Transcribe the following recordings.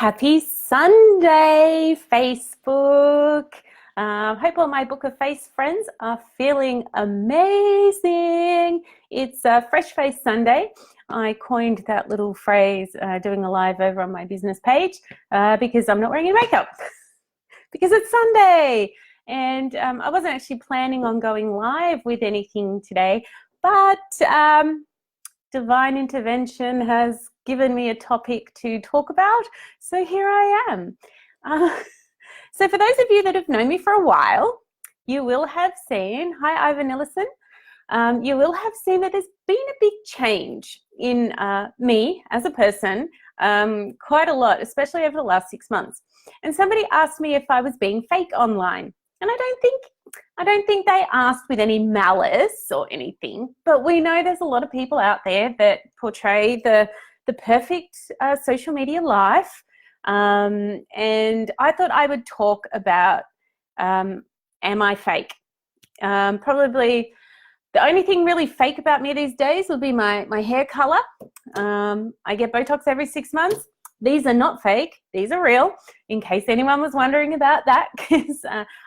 Happy Sunday, Facebook. Hope all my Book of Face friends are feeling amazing. It's Fresh Face Sunday. I coined that little phrase doing a live over on my business page because I'm not wearing any makeup because it's Sunday. And I wasn't actually planning on going live with anything today, but divine intervention has given me a topic to talk about, so here I am. So for those of you that have known me for a while, you will have seen, hi Ivan Ellison, you will have seen that there's been a big change in me as a person, quite a lot, especially over the last 6 months. And somebody asked me if I was being fake online, and I don't think they asked with any malice or anything, but we know there's a lot of people out there that portray the perfect social media life. And I thought I would talk about, am I fake? Probably the only thing really fake about me these days would be my hair color. I get Botox every 6 months. These are not fake, these are real, in case anyone was wondering about that, because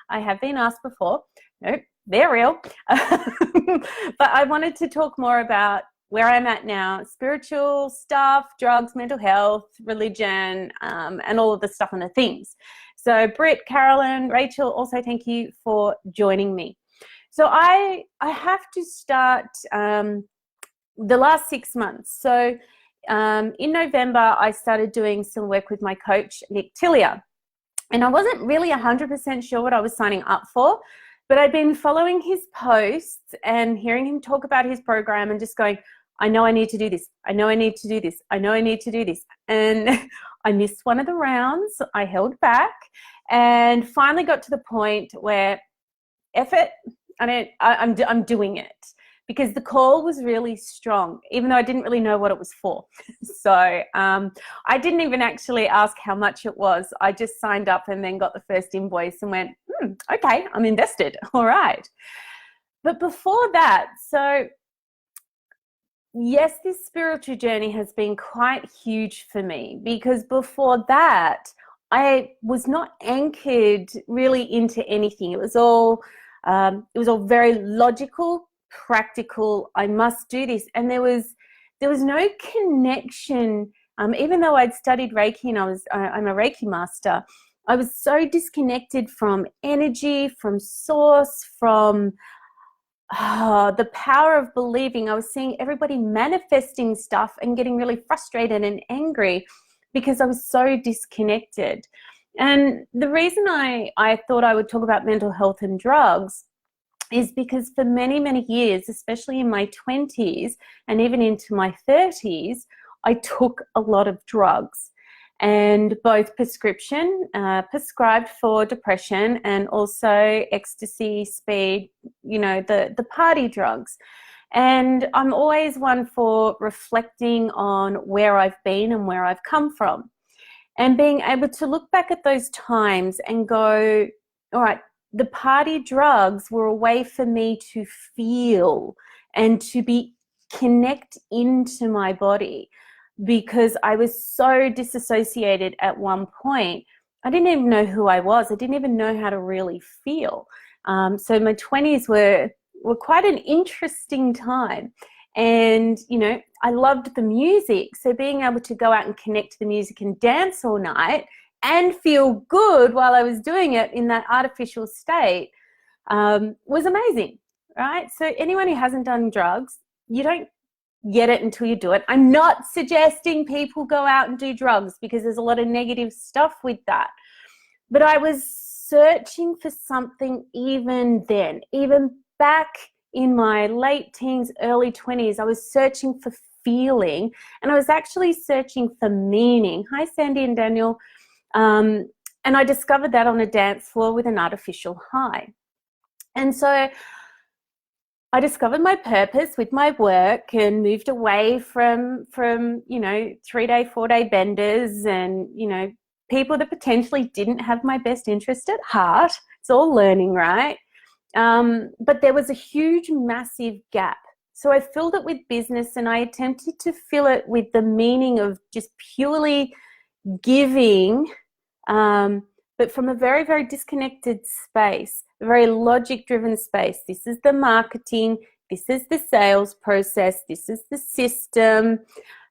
I have been asked before. Nope, they're real. But I wanted to talk more about where I'm at now, spiritual stuff, drugs, mental health, religion, and all of the stuff and the things. So Britt, Carolyn, Rachel, also thank you for joining me. So I have to start the last 6 months. So in November, I started doing some work with my coach, Nick Tillier. And I wasn't really 100% sure what I was signing up for, but I'd been following his posts and hearing him talk about his program and just going, I know I need to do this. I know I need to do this. I know I need to do this. And I missed one of the rounds. I held back and finally got to the point where, F it, I'm doing it. Because the call was really strong, even though I didn't really know what it was for. So I didn't even actually ask how much it was. I just signed up and then got the first invoice and went, okay, I'm invested. All right. But before that, so yes, this spiritual journey has been quite huge for me, because before that, I was not anchored really into anything. It was all very logical, practical. I must do this, and there was no connection. Even though I'd studied Reiki and I'm a Reiki master, I was so disconnected from energy, from source, from the power of believing. I was seeing everybody manifesting stuff and getting really frustrated and angry because I was so disconnected. And the reason I thought I would talk about mental health and drugs is because for many, many years, especially in my 20s and even into my 30s, I took a lot of drugs, and both prescription, prescribed for depression, and also ecstasy, speed, the party drugs. And I'm always one for reflecting on where I've been and where I've come from, and being able to look back at those times and go, all right, the party drugs were a way for me to feel and to connect into my body, because I was so disassociated at one point. I didn't even know who I was. I didn't even know how to really feel. So my 20s were quite an interesting time. And, I loved the music. So being able to go out and connect to the music and dance all night and feel good while I was doing it in that artificial state was amazing, right? So anyone who hasn't done drugs, you don't get it until you do it. I'm not suggesting people go out and do drugs, because there's a lot of negative stuff with that. But I was searching for something even then, even back in my late teens, early 20s, I was searching for feeling, and I was actually searching for meaning. Hi, Sandy and Daniel. And I discovered that on a dance floor with an artificial high. And so I discovered my purpose with my work and moved away from 3-day, 4-day benders and, people that potentially didn't have my best interest at heart. It's all learning, right? But there was a huge, massive gap. So I filled it with business, and I attempted to fill it with the meaning of just purely giving, but from a very, very disconnected space, a very logic-driven space. This is the marketing, this is the sales process, this is the system,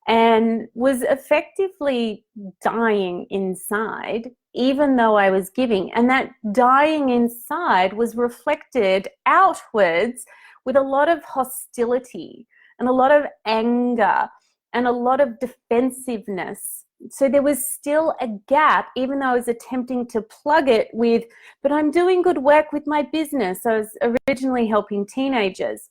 and was effectively dying inside, even though I was giving. And that dying inside was reflected outwards with a lot of hostility and a lot of anger and a lot of defensiveness. So there was still a gap, even though I was attempting to plug it with, but I'm doing good work with my business. I was originally helping teenagers.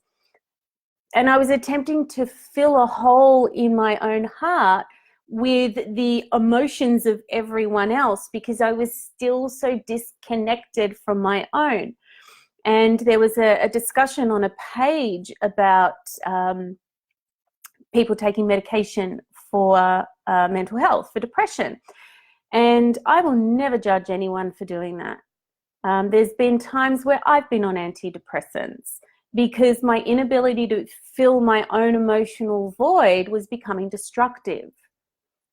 And I was attempting to fill a hole in my own heart with the emotions of everyone else because I was still so disconnected from my own. And there was a discussion on a page about people taking medication for mental health, for depression. And I will never judge anyone for doing that. There's been times where I've been on antidepressants because my inability to fill my own emotional void was becoming destructive.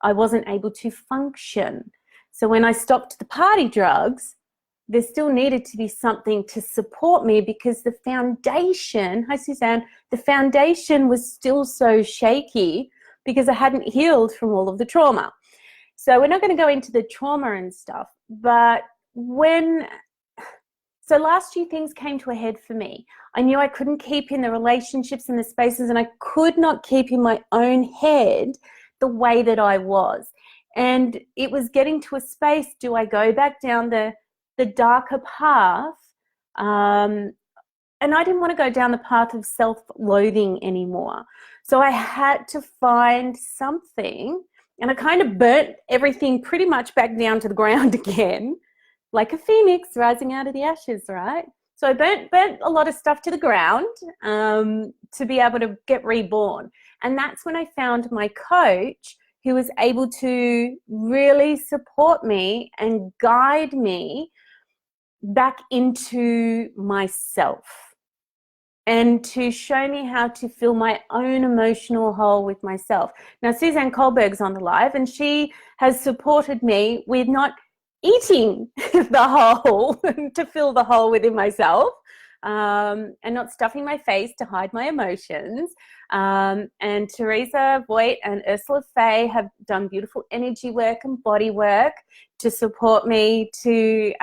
I wasn't able to function. So when I stopped the party drugs, there still needed to be something to support me because the foundation, hi Suzanne, the foundation was still so shaky because I hadn't healed from all of the trauma. So we're not going to go into the trauma and stuff, but so last year things came to a head for me. I knew I couldn't keep in the relationships and the spaces, and I could not keep in my own head the way that I was. And it was getting to a space, do I go back down the darker path? And I didn't want to go down the path of self-loathing anymore. So I had to find something, and I kind of burnt everything pretty much back down to the ground again, like a phoenix rising out of the ashes, right? So I burnt a lot of stuff to the ground to be able to get reborn. And that's when I found my coach who was able to really support me and guide me back into myself and to show me how to fill my own emotional hole with myself. Now, Suzanne Kohlberg's on the live, and she has supported me with not eating the hole to fill the hole within myself, and not stuffing my face to hide my emotions. And Teresa Voigt and Ursula Faye have done beautiful energy work and body work to support me to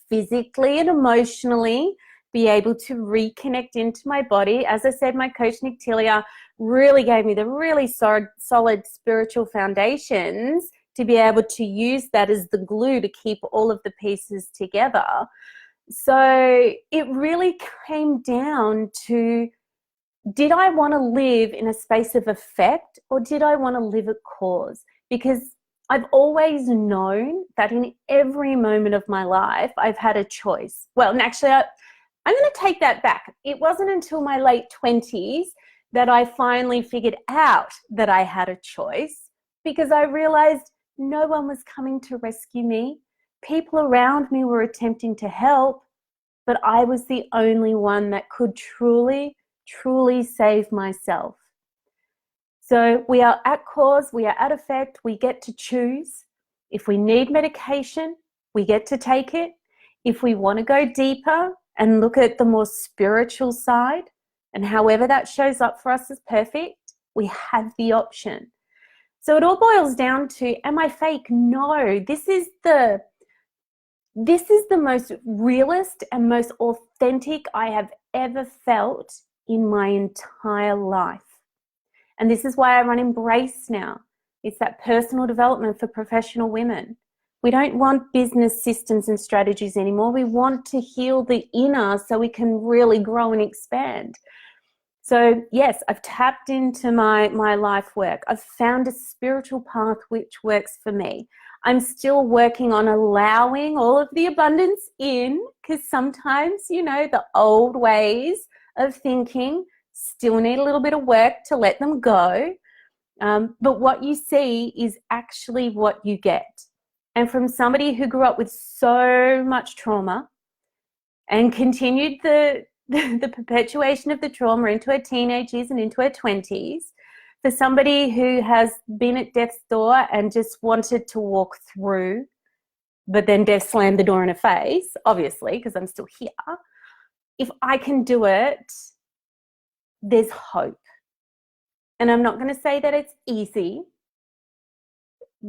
physically and emotionally be able to reconnect into my body. As I said, my coach Nick Tilia really gave me the really solid spiritual foundations to be able to use that as the glue to keep all of the pieces together. So it really came down to, did I want to live in a space of effect, or did I want to live at cause? Because I've always known that in every moment of my life, I've had a choice. Well, and actually, I'm going to take that back. It wasn't until my late 20s that I finally figured out that I had a choice, because I realized no one was coming to rescue me. People around me were attempting to help, but I was the only one that could truly, truly save myself. So we are at cause, we are at effect, we get to choose. If we need medication, we get to take it. If we want to go deeper and look at the more spiritual side, and however that shows up for us is perfect, we have the option. So it all boils down to, am I fake? No, this is the most realist and most authentic I have ever felt in my entire life. And this is why I run Embrace now. It's that personal development for professional women. We don't want business systems and strategies anymore. We want to heal the inner so we can really grow and expand. So yes, I've tapped into my life work. I've found a spiritual path which works for me. I'm still working on allowing all of the abundance in, because sometimes, you know, the old ways of thinking still need a little bit of work to let them go. But what you see is actually what you get. And from somebody who grew up with so much trauma and continued the perpetuation of the trauma into her teenage years and into her 20s, for somebody who has been at death's door and just wanted to walk through, but then death slammed the door in her face, obviously, because I'm still here. If I can do it, there's hope. And I'm not going to say that it's easy,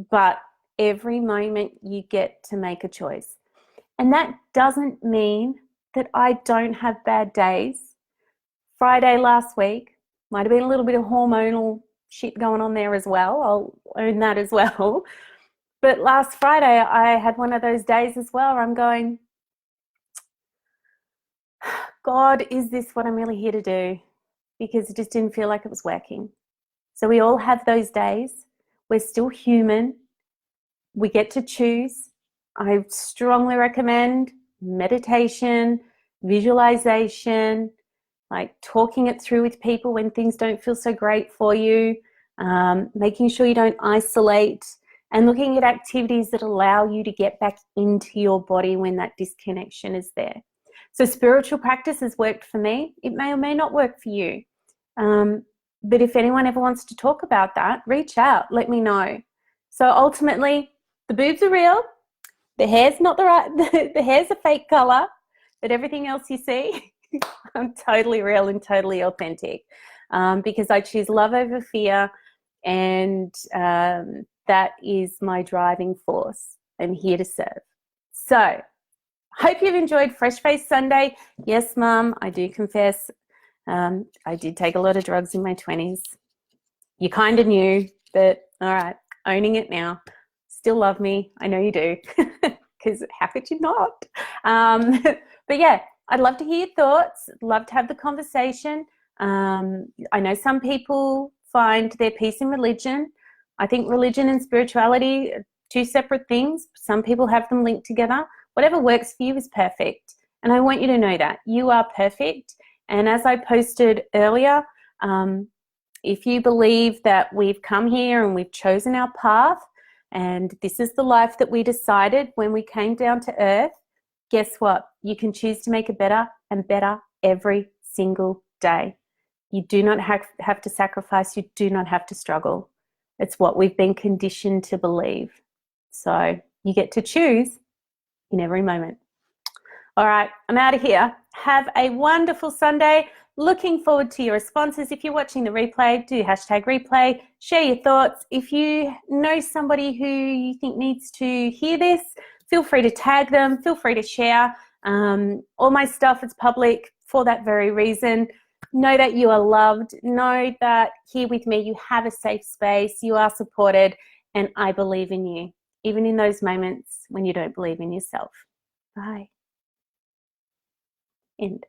but every moment you get to make a choice. And that doesn't mean that I don't have bad days. Friday last week might have been a little bit of hormonal shit going on there as well. I'll own that as well. But last Friday, I had one of those days as well where I'm going, God, is this what I'm really here to do? Because it just didn't feel like it was working. So we all have those days. We're still human. We get to choose. I strongly recommend meditation, visualization, like talking it through with people when things don't feel so great for you, making sure you don't isolate, and looking at activities that allow you to get back into your body when that disconnection is there. So spiritual practice has worked for me. It may or may not work for you. But if anyone ever wants to talk about that, reach out, let me know. So ultimately, the boobs are real. The hair's not the right, the hair's a fake color, but everything else you see, I'm totally real and totally authentic, because I choose love over fear, and that is my driving force. I'm here to serve. So, hope you've enjoyed Fresh Face Sunday. Yes, Mum, I do confess, I did take a lot of drugs in my 20s. You kind of knew, but all right, owning it now. Still love me. I know you do, because how could you not? But yeah, I'd love to hear your thoughts. Love to have the conversation. I know some people find their peace in religion. I think religion and spirituality are two separate things. Some people have them linked together. Whatever works for you is perfect. And I want you to know that. You are perfect. And as I posted earlier, if you believe that we've come here and we've chosen our path, and this is the life that we decided when we came down to earth, guess what? You can choose to make it better and better every single day. You do not have to sacrifice. You do not have to struggle. It's what we've been conditioned to believe. So you get to choose in every moment. All right, I'm out of here. Have a wonderful Sunday. Looking forward to your responses. If you're watching the replay, do #replay. Share your thoughts. If you know somebody who you think needs to hear this, feel free to tag them. Feel free to share. All my stuff is public for that very reason. Know that you are loved. Know that here with me you have a safe space. You are supported, and I believe in you, even in those moments when you don't believe in yourself. Bye. End.